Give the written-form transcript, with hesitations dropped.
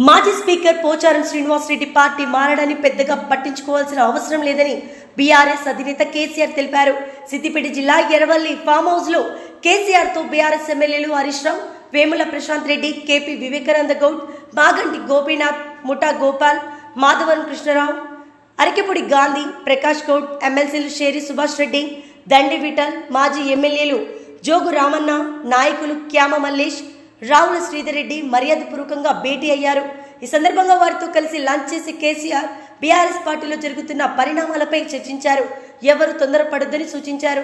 మాజీ speaker Pocharam Srinivas Reddy party మారడాన్ని పెద్దగా పట్టించుకోవాల్సిన అవసరం లేదని బీఆర్ఎస్ అధినేత కేసీఆర్ తెలిపారు. సిద్దిపేట జిల్లా ఎర్రవల్లి ఫామ్ హౌస్ లో కేసీఆర్ తో బీఆర్ఎస్ ఎమ్మెల్యేలు హరీష్ రావు, వేముల ప్రశాంత్ రెడ్డి, కేపీ వివేకానంద గౌడ్, మాగంటి గోపీనాథ్, ముఠా గోపాల్, మాధవన్ కృష్ణరావు, అరకెపూడి గాంధీ, ప్రకాష్ గౌడ్, ఎమ్మెల్సీలు షేరి సుభాష్ రెడ్డి, దండి విఠల్, మాజీ ఎమ్మెల్యేలు జోగు రామన్న, నాయకులు క్యామ మల్లేష్, రావుల శ్రీధర్ రెడ్డి మర్యాదపూర్వకంగా భేటీ అయ్యారు. ఈ సందర్భంగా వారితో కలిసి లంచ్ చేసి కేసీఆర్ బీఆర్ఎస్ పార్టీలో జరుగుతున్న పరిణామాలపై చర్చించారు. ఎవరు తొందరపడొద్దని సూచించారు.